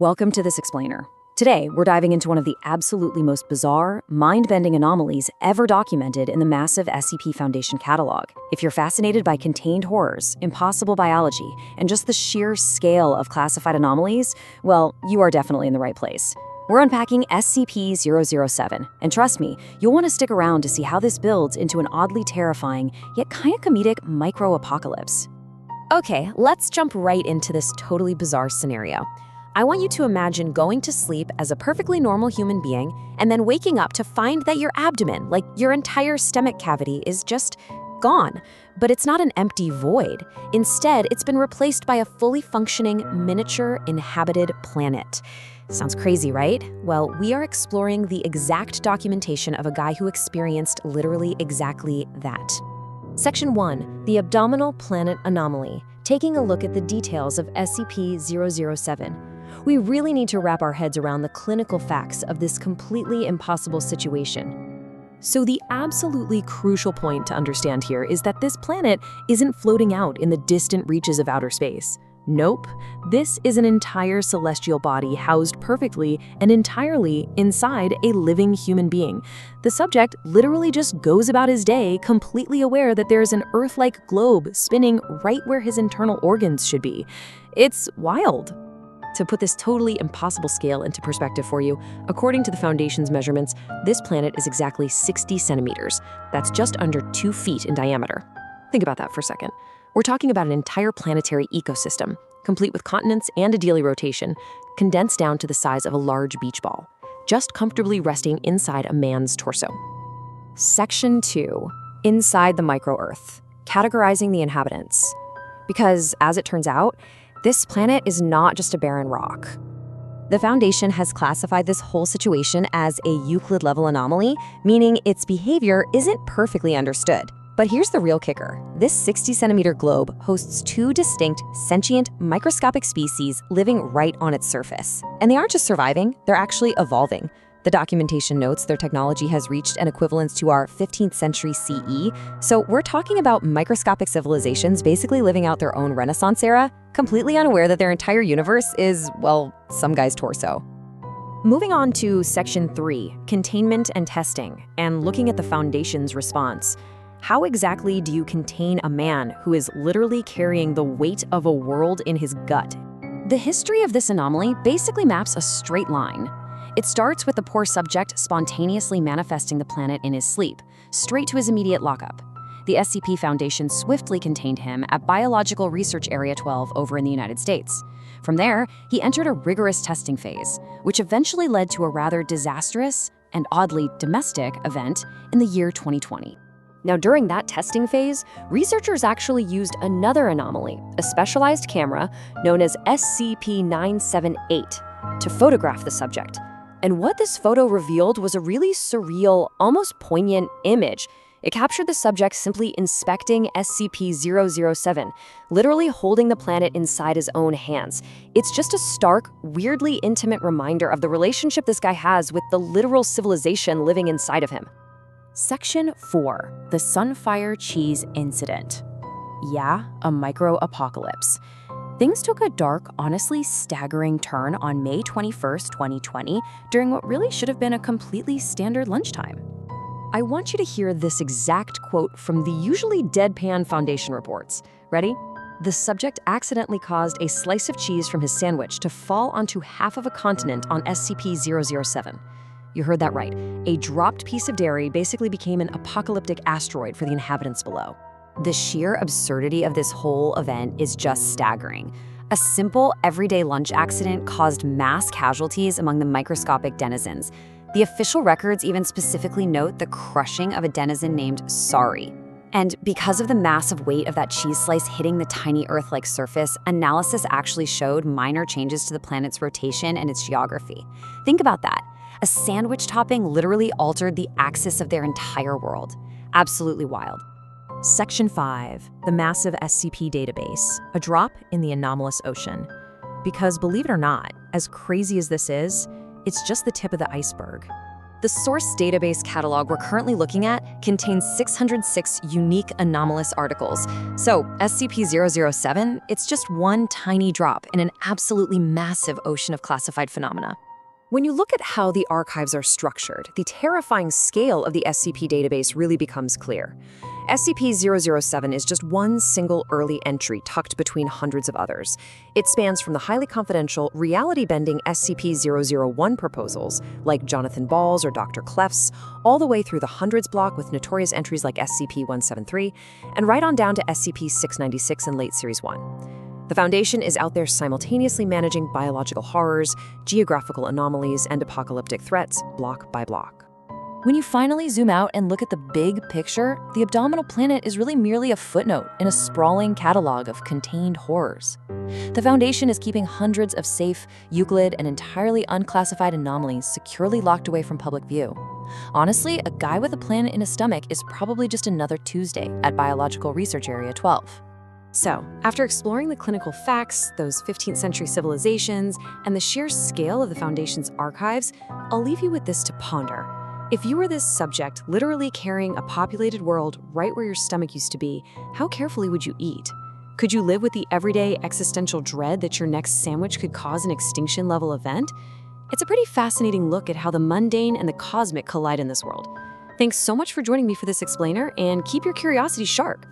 Welcome to this explainer. Today, we're diving into one of the absolutely most bizarre, mind-bending anomalies ever documented in the massive SCP Foundation catalog. If you're fascinated by contained horrors, impossible biology, and just the sheer scale of classified anomalies, well, you are definitely in the right place. We're unpacking SCP-007, and trust me, you'll want to stick around to see how this builds into an oddly terrifying, yet kind of comedic micro-apocalypse. Okay, let's jump right into this totally bizarre scenario. I want you to imagine going to sleep as a perfectly normal human being and then waking up to find that your abdomen, like your entire stomach cavity, is just gone. But it's not an empty void. Instead, it's been replaced by a fully functioning, miniature, inhabited planet. Sounds crazy, right? Well, we are exploring the exact documentation of a guy who experienced literally exactly that. Section 1, the Abdominal Planet Anomaly, taking a look at the details of SCP-007. We really need to wrap our heads around the clinical facts of this completely impossible situation. So the absolutely crucial point to understand here is that this planet isn't floating out in the distant reaches of outer space. Nope, this is an entire celestial body housed perfectly and entirely inside a living human being. The subject literally just goes about his day completely aware that there's an Earth-like globe spinning right where his internal organs should be. It's wild. To put this totally impossible scale into perspective for you, according to the Foundation's measurements, this planet is exactly 60 centimeters. That's just under 2 feet in diameter. Think about that for a second. We're talking about an entire planetary ecosystem, complete with continents and a daily rotation, condensed down to the size of a large beach ball, just comfortably resting inside a man's torso. Section 2, Inside the Micro-Earth, categorizing the inhabitants. Because, as it turns out, this planet is not just a barren rock. The Foundation has classified this whole situation as a Euclid-level anomaly, meaning its behavior isn't perfectly understood. But here's the real kicker. This 60-centimeter globe hosts 2 distinct, sentient, microscopic species living right on its surface. And they aren't just surviving, they're actually evolving. The documentation notes their technology has reached an equivalence to our 15th century CE, so we're talking about microscopic civilizations basically living out their own Renaissance era, completely unaware that their entire universe is, well, some guy's torso. Moving on to Section 3, Containment and Testing, and looking at the Foundation's response. How exactly do you contain a man who is literally carrying the weight of a world in his gut? The history of this anomaly basically maps a straight line. It starts with the poor subject spontaneously manifesting the planet in his sleep, straight to his immediate lockup. The SCP Foundation swiftly contained him at Biological Research Area 12 over in the United States. From there, he entered a rigorous testing phase, which eventually led to a rather disastrous and oddly domestic event in the year 2020. Now, during that testing phase, researchers actually used another anomaly, a specialized camera known as SCP-007, to photograph the subject. And what this photo revealed was a really surreal, almost poignant image. It captured the subject simply inspecting SCP-007, literally holding the planet inside his own hands. It's just a stark, weirdly intimate reminder of the relationship this guy has with the literal civilization living inside of him. Section 4, the Sunfire Cheese Incident. Yeah, a micro-apocalypse. Things took a dark, honestly staggering turn on May 21st, 2020, during what really should have been a completely standard lunchtime. I want you to hear this exact quote from the usually deadpan Foundation reports. Ready? The subject accidentally caused a slice of cheese from his sandwich to fall onto half of a continent on SCP-007. You heard that right. A dropped piece of dairy basically became an apocalyptic asteroid for the inhabitants below. The sheer absurdity of this whole event is just staggering. A simple, everyday lunch accident caused mass casualties among the microscopic denizens. The official records even specifically note the crushing of a denizen named Sorry. And because of the massive weight of that cheese slice hitting the tiny Earth-like surface, analysis actually showed minor changes to the planet's rotation and its geography. Think about that. A sandwich topping literally altered the axis of their entire world. Absolutely wild. Section 5, the massive SCP database, a drop in the anomalous ocean. Because believe it or not, as crazy as this is, it's just the tip of the iceberg. The source database catalog we're currently looking at contains 606 unique anomalous articles. So SCP-007, it's just one tiny drop in an absolutely massive ocean of classified phenomena. When you look at how the archives are structured, the terrifying scale of the SCP database really becomes clear. SCP-007 is just one single early entry tucked between hundreds of others. It spans from the highly confidential, reality-bending SCP-001 proposals, like Jonathan Ball's or Dr. Clef's, all the way through the hundreds block with notorious entries like SCP-173, and right on down to SCP-696 in late Series 1. The Foundation is out there simultaneously managing biological horrors, geographical anomalies, and apocalyptic threats, block by block. When you finally zoom out and look at the big picture, the Abdominal Planet is really merely a footnote in a sprawling catalog of contained horrors. The Foundation is keeping hundreds of safe, Euclid, and entirely unclassified anomalies securely locked away from public view. Honestly, a guy with a planet in his stomach is probably just another Tuesday at Biological Research Area 12. So, after exploring the clinical facts, those 15th century civilizations, and the sheer scale of the Foundation's archives, I'll leave you with this to ponder. If you were this subject literally carrying a populated world right where your stomach used to be, how carefully would you eat? Could you live with the everyday existential dread that your next sandwich could cause an extinction-level event? It's a pretty fascinating look at how the mundane and the cosmic collide in this world. Thanks so much for joining me for this explainer, and keep your curiosity sharp.